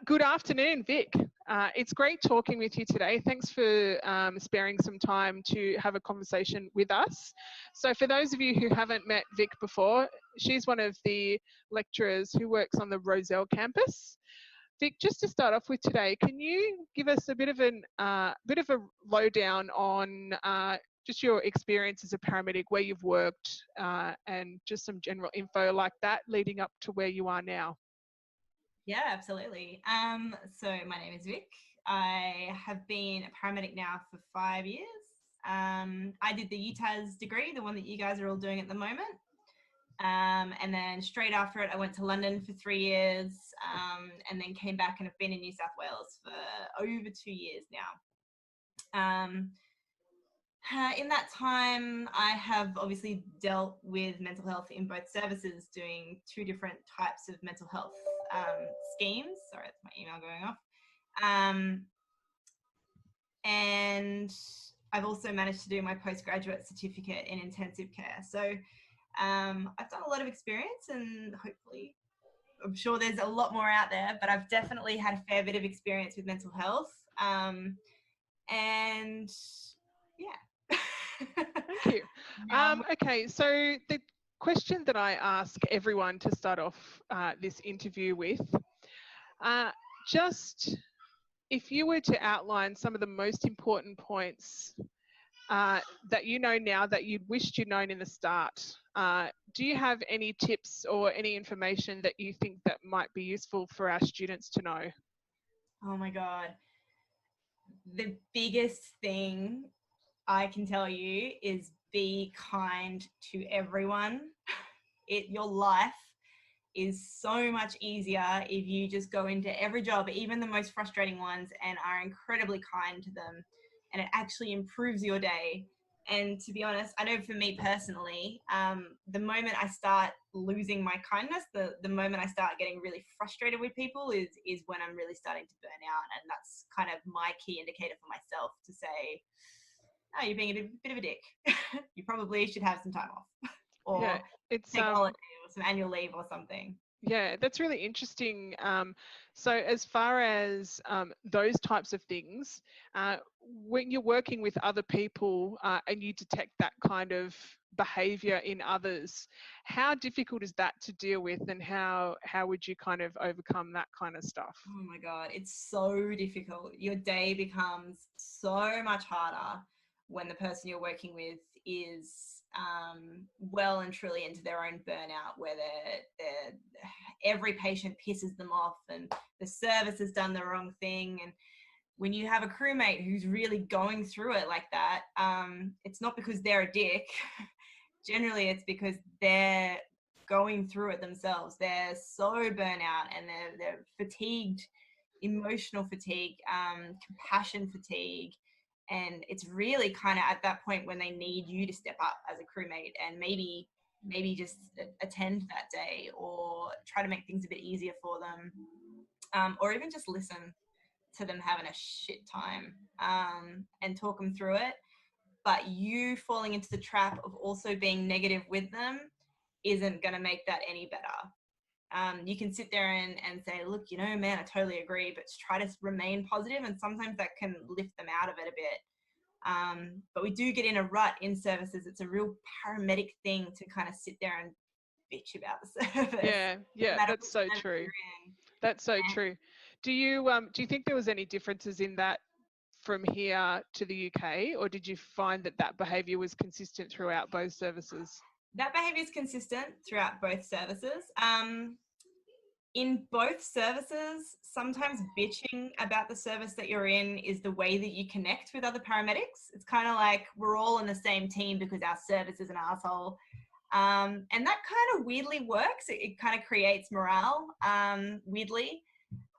Good afternoon, Vic. It's great talking with you today. Thanks for sparing some time to have a conversation with us. So for those of you who haven't met Vic before, she's one of the lecturers who works on the Roselle campus. Vic, just to start off with today, can you give us a bit of a lowdown on just your experience as a paramedic, where you've worked, and just some general info like that leading up to where you are now? Yeah, absolutely. So my name is Vick. I have been a paramedic now for 5 years. I did the UTAS degree, the one that you guys are all doing at the moment. And then straight after it, I went to London for 3 years, and then came back and have been in New South Wales for over 2 years now. In that time, I have obviously dealt with mental health in both services, doing two different types of mental health schemes. Sorry, that's my email going off. And I've also managed to do my postgraduate certificate in intensive care. So I've done a lot of experience, and hopefully, I'm sure there's a lot more out there, but I've definitely had a fair bit of experience with mental health. And yeah. Thank you. Okay, so the question that I ask everyone to start off this interview with, just if you were to outline some of the most important points that you know now that you'd wished you'd known in the start, do you have any tips or any information that you think that might be useful for our students to know? Oh my God. The biggest thing I can tell you is be kind to everyone. Your life is so much easier if you just go into every job, even the most frustrating ones, and are incredibly kind to them, and it actually improves your day. And to be honest, I know for me personally, the moment I start losing my kindness, the moment I start getting really frustrated with people is when I'm really starting to burn out. And that's kind of my key indicator for myself to say, oh, you're being a bit of a dick. You probably should have some time off or Yeah, it's take a holiday or some annual leave or something. Yeah, that's really interesting. So as far as those types of things, when you're working with other people and you detect that kind of behavior in others, how difficult is that to deal with, and how would you kind of overcome that kind of stuff? Oh my God, it's so difficult. Your day becomes so much harder when the person you're working with is well and truly into their own burnout, where every patient pisses them off and the service has done the wrong thing. And when you have a crewmate who's really going through it like that, it's not because they're a dick. Generally, it's because they're going through it themselves. They're so burnt out and they're fatigued, emotional fatigue, compassion fatigue. And it's really kind of at that point when they need you to step up as a crewmate and maybe just attend that day or try to make things a bit easier for them, or even just listen to them having a shit time, and talk them through it. But you falling into the trap of also being negative with them isn't going to make that any better. You can sit there and say, look, man, I totally agree, but try to remain positive, and sometimes that can lift them out of it a bit. But we do get in a rut in services. It's a real paramedic thing to kind of sit there and bitch about the service. Yeah, that's so true. That's so true. Do you think there was any differences in that from here to the UK, or did you find that behaviour was consistent throughout both services? That behaviour is consistent throughout both services. In both services, sometimes bitching about the service that you're in is the way that you connect with other paramedics. It's kind of like we're all in the same team because our service is an asshole. And that kind of weirdly works. It kind of creates morale, weirdly.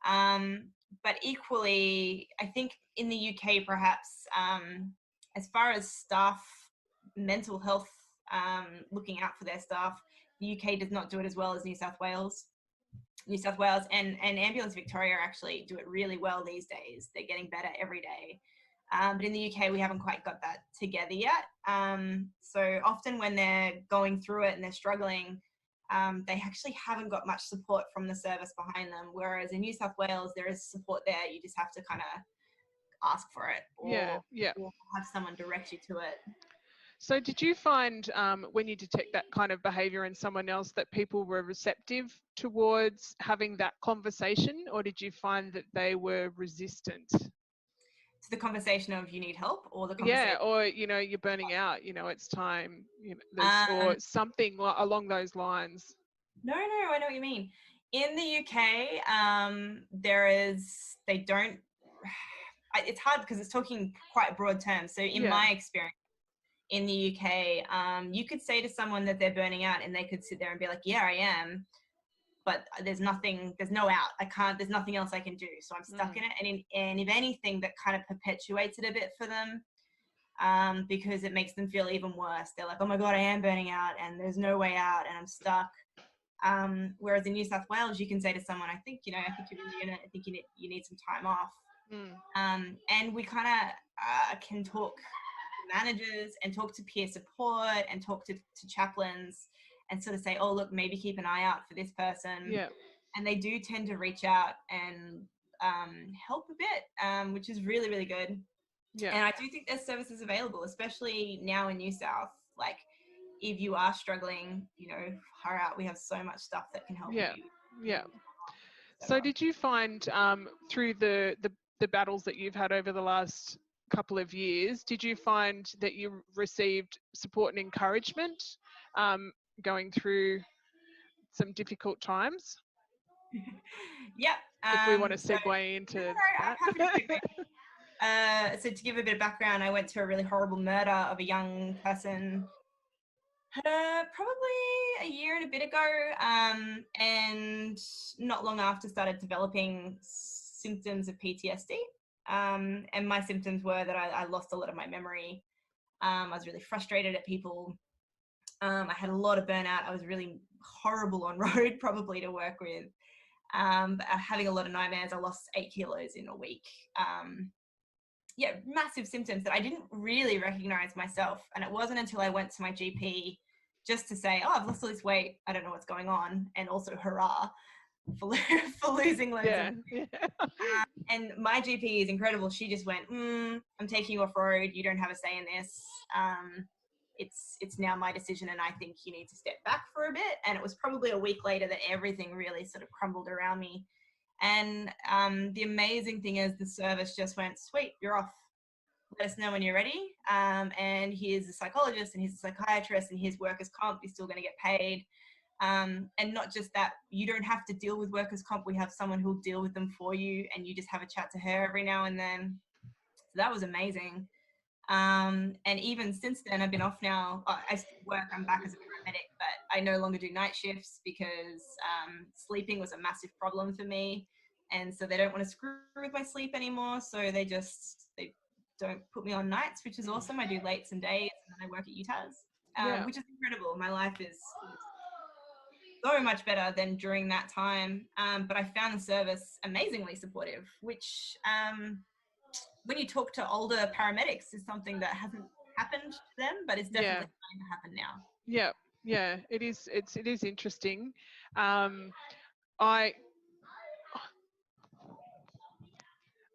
But equally, I think in the UK, perhaps, as far as staff, mental health, looking out for their staff, the UK does not do it as well as New South Wales. New South Wales and Ambulance Victoria actually do it really well these days. They're getting better every day. But in the UK, we haven't quite got that together yet. So often when they're going through it and they're struggling, they actually haven't got much support from the service behind them. Whereas in New South Wales, there is support there. You just have to kind of ask for it, or have someone direct you to it. So did you find when you detect that kind of behaviour in someone else that people were receptive towards having that conversation, or did you find that they were resistant? To the conversation of you need help, or the conversation? Yeah, or, you know, you're burning out, you know, it's time, you know, or something along those lines. No, I know what you mean. In the UK, they don't, it's hard because it's talking quite broad terms. So in my experience, in the UK, you could say to someone that they're burning out and they could sit there and be like, yeah, I am, but there's no out. There's nothing else I can do. So I'm stuck in it. And if anything, that kind of perpetuates it a bit for them, because it makes them feel even worse. They're like, oh my God, I am burning out and there's no way out and I'm stuck. Whereas in New South Wales, you can say to someone, I think you're really in it. I think you need some time off. And we kind of can talk to managers and talk to peer support and talk to chaplains and sort of say, oh, look, maybe keep an eye out for this person. Yeah. And they do tend to reach out and help a bit, which is really, really good. Yeah. And I do think there's services available, especially now in New South. Like, if you are struggling, you know, far out, we have so much stuff that can help you. Yeah. So did you find through the battles that you've had over the last couple of years, did you find that you received support and encouragement going through some difficult times? Yep. If we want to segue into that. So to give a bit of background, I went to a really horrible murder of a young person probably a year and a bit ago, and not long after started developing symptoms of PTSD. And my symptoms were that I lost a lot of my memory. I was really frustrated at people. I had a lot of burnout. I was really horrible on road, probably to work with. Having a lot of nightmares. I lost 8 kilos in a week. Massive symptoms that I didn't really recognize myself. And it wasn't until I went to my GP just to say, oh, I've lost all this weight. I don't know what's going on. And also, hurrah for losing loads of weight. And my GP is incredible. She just went, I'm taking you off road. You don't have a say in this. It's now my decision, and I think you need to step back for a bit. And it was probably a week later that everything really sort of crumbled around me. And the amazing thing is the service just went, sweet, you're off. Let us know when you're ready. And here's a psychologist and here's a psychiatrist and here's workers' comp. You're still going to get paid. And not just that, you don't have to deal with workers' comp. We have someone who'll deal with them for you, and you just have a chat to her every now and then. So that was amazing. And even since then, I've been off now. I still work, I'm back as a paramedic, but I no longer do night shifts because sleeping was a massive problem for me. And so they don't want to screw with my sleep anymore. So they don't put me on nights, which is awesome. I do lates and days, and then I work at UTAS, which is incredible. My life is so much better than during that time. But I found the service amazingly supportive, which when you talk to older paramedics is something that hasn't happened to them, but it's definitely starting to happen now. Yeah, it is interesting.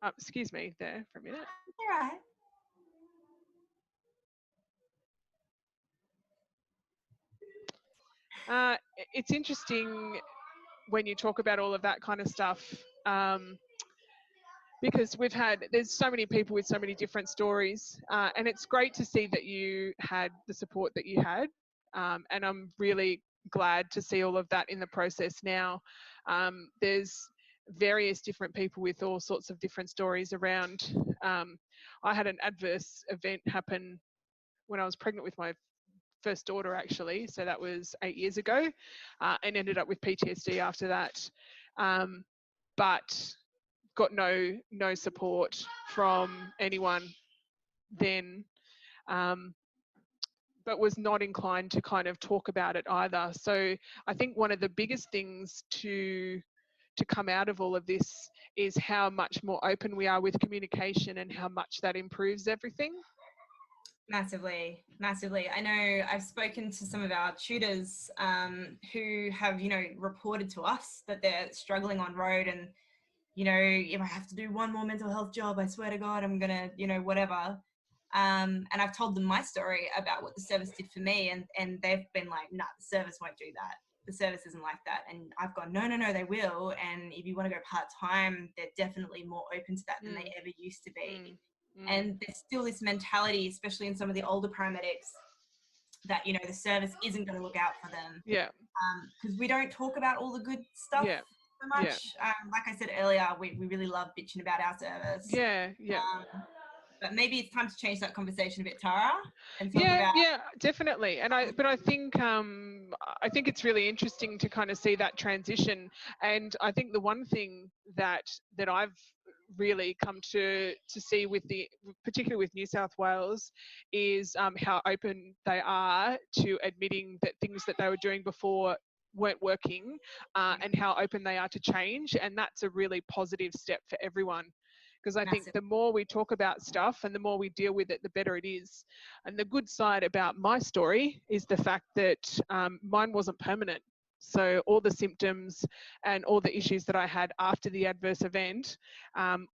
Excuse me there for a minute. All right. It's interesting when you talk about all of that kind of stuff, because there's so many people with so many different stories, and it's great to see that you had the support that you had, and I'm really glad to see all of that in the process now. There's various different people with all sorts of different stories around. I had an adverse event happen when I was pregnant with my first daughter, actually, so that was 8 years ago, and ended up with PTSD after that, but got no support from anyone then, but was not inclined to kind of talk about it either. So I think one of the biggest things to come out of all of this is how much more open we are with communication and how much that improves everything. Massively, massively. I know I've spoken to some of our tutors who have, reported to us that they're struggling on road, and, if I have to do one more mental health job, I swear to God, I'm going to, whatever. And I've told them my story about what the service did for me, and they've been like, nah, the service won't do that. The service isn't like that. And I've gone, no, they will. And if you want to go part-time, they're definitely more open to that than they ever used to be. And there's still this mentality, especially in some of the older paramedics, that, the service isn't going to look out for them. Yeah. Because we don't talk about all the good stuff so much. Like I said earlier, we really love bitching about our service. Yeah. But maybe it's time to change that conversation a bit, Tara, and talk about. Yeah, definitely. And I think it's really interesting to kind of see that transition. And I think the one thing that I've really come to see particularly with New South Wales, is how open they are to admitting that things that they were doing before weren't working, and how open they are to change. And that's a really positive step for everyone. Because I think the more we talk about stuff and the more we deal with it, the better it is. And the good side about my story is the fact that mine wasn't permanent. So all the symptoms and all the issues that I had after the adverse event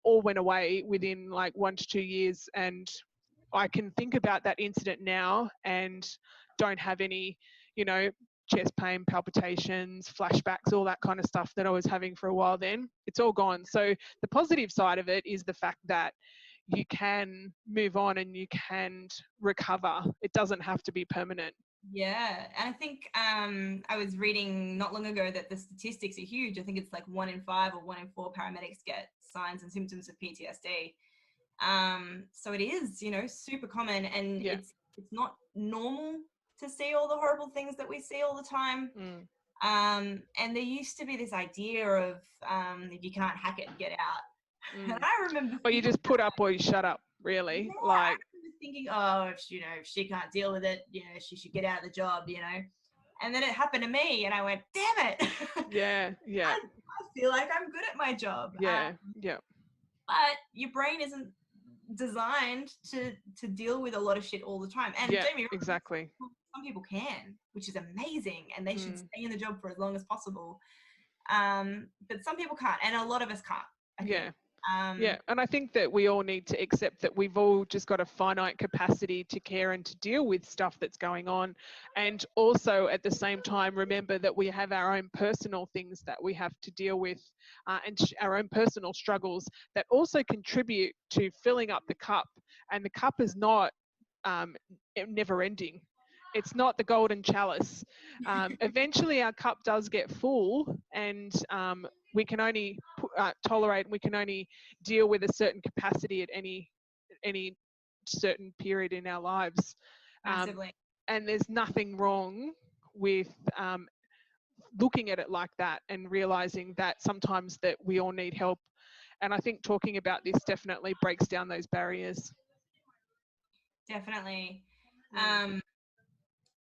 all went away within like 1 to 2 years. And I can think about that incident now and don't have any, chest pain, palpitations, flashbacks, all that kind of stuff that I was having for a while then. It's all gone. So the positive side of it is the fact that you can move on and you can recover. It doesn't have to be permanent. Yeah. And I think I was reading not long ago that the statistics are huge. I think it's like 1 in 5 or 1 in 4 paramedics get signs and symptoms of PTSD. So it is, super common, and it's not normal to see all the horrible things that we see all the time. And there used to be this idea of if you can't hack it, get out. And I remember. Or you just put up or you shut up, really. Yeah, I remember thinking, if she can't deal with it, she should get out of the job, And then it happened to me, and I went, damn it. Yeah. I feel like I'm good at my job. Yeah. But your brain isn't designed to deal with a lot of shit all the time. And Jamie, exactly. Some people can, which is amazing, and they should stay in the job for as long as possible. But some people can't, and a lot of us can't, I think. And I think that we all need to accept that we've all just got a finite capacity to care and to deal with stuff that's going on. And also at the same time, remember that we have our own personal things that we have to deal with, and our own personal struggles that also contribute to filling up the cup. And the cup is not never ending. It's not the golden chalice. Eventually our cup does get full, and we can only tolerate, we can only deal with a certain capacity at any certain period in our lives. And there's nothing wrong with looking at it like that and realizing that sometimes that we all need help. And I think talking about this definitely breaks down those barriers. Definitely.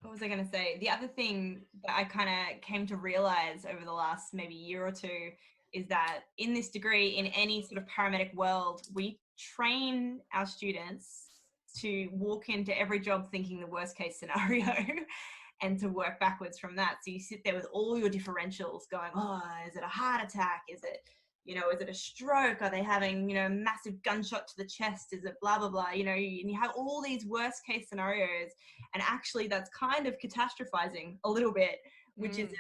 What was I going to say? The other thing that I kind of came to realize over the last maybe year or two is that in this degree, in any sort of paramedic world, we train our students to walk into every job thinking the worst case scenario and to work backwards from that. So you sit there with all your differentials going, is it a heart attack? Is it, is it a stroke? Are they having, massive gunshot to the chest? Is it blah, blah, blah? And you have all these worst case scenarios, and actually that's kind of catastrophizing a little bit, which is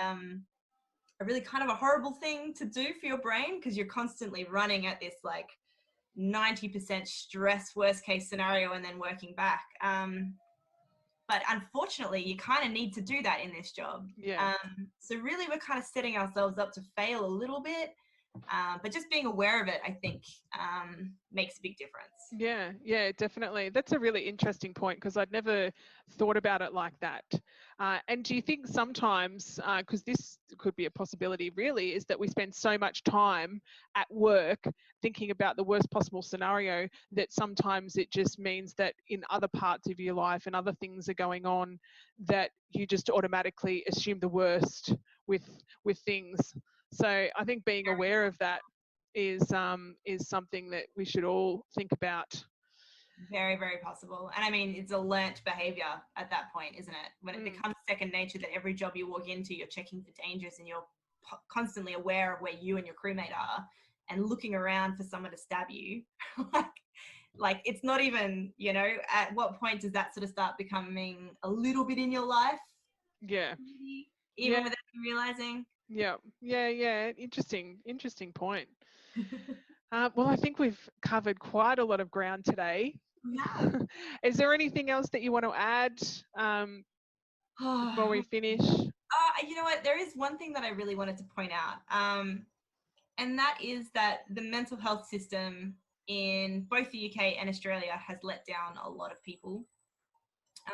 a really kind of a horrible thing to do for your brain, because you're constantly running at this like 90% stress worst case scenario and then working back. But unfortunately, you kind of need to do that in this job. So really we're kind of setting ourselves up to fail a little bit. But just being aware of it, I think, makes a big difference. Yeah, definitely. That's a really interesting point, because I'd never thought about it like that. And do you think sometimes, because this could be a possibility really, is that we spend so much time at work thinking about the worst possible scenario that sometimes it just means that in other parts of your life and other things are going on, that you just automatically assume the worst with things. So I think being aware of that is something that we should all think about. Very, very possible. And I mean, it's a learnt behavior at that point, isn't it? When it becomes second nature that every job you walk into, you're checking for dangers and you're constantly aware of where you and your crewmate are and looking around for someone to stab you. like it's not even, you know, at what point does that sort of start becoming a little bit in your life? Yeah. Maybe, even without you realizing. Yeah. Interesting point. Well, I think we've covered quite a lot of ground today. Yeah. Is there anything else that you want to add before we finish? You know what? There is one thing that I really wanted to point out, and that is that the mental health system in both the UK and Australia has let down a lot of people.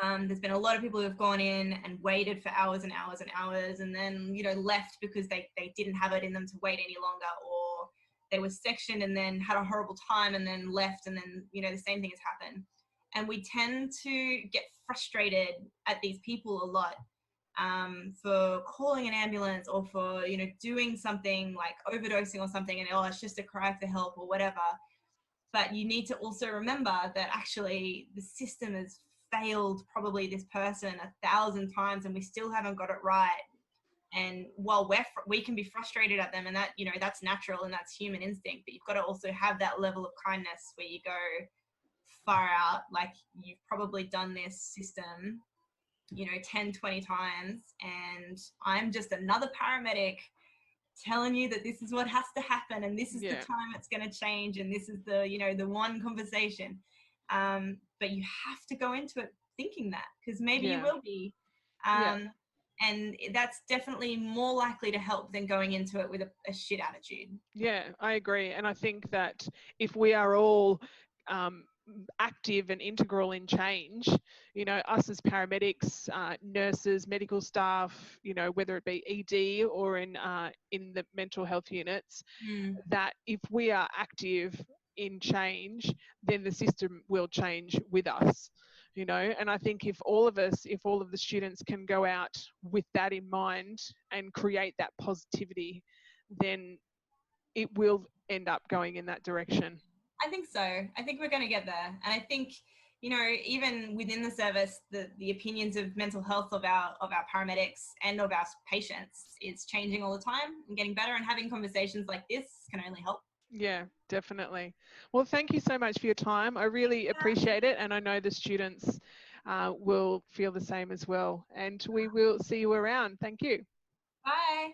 There's been a lot of people who have gone in and waited for hours and hours and hours and then, you know, left because they didn't have it in them to wait any longer, or they were sectioned and then had a horrible time and then left, and then, you know, the same thing has happened. And we tend to get frustrated at these people a lot for calling an ambulance or for, you know, doing something like overdosing or something, and, oh, it's just a cry for help or whatever. But you need to also remember that actually the system has failed probably this person 1,000 times and we still haven't got it right. And while we can be frustrated at them, and that, you know, that's natural and that's human instinct, but you've got to also have that level of kindness where you go far out, like you've probably done this system, you know, 10, 20 times, and I'm just another paramedic telling you that this is what has to happen and this is the time it's going to change and this is the, you know, the one conversation. But you have to go into it thinking that, because maybe you will be. And that's definitely more likely to help than going into it with a shit attitude. Yeah, I agree. And I think that if we are all active and integral in change, you know, us as paramedics, nurses, medical staff, you know, whether it be ED or in the mental health units, that if we are active in change, then the system will change with us, you know. And I think if all of the students can go out with that in mind and create that positivity, then it will end up going in that direction. I think so. I think we're going to get there. And I think, you know, even within the service, the opinions of mental health of our paramedics and of our patients is changing all the time and getting better, and having conversations like this can only help. Yeah, definitely. Well, thank you so much for your time. I really appreciate it. And I know the students will feel the same as well. And we will see you around. Thank you. Bye.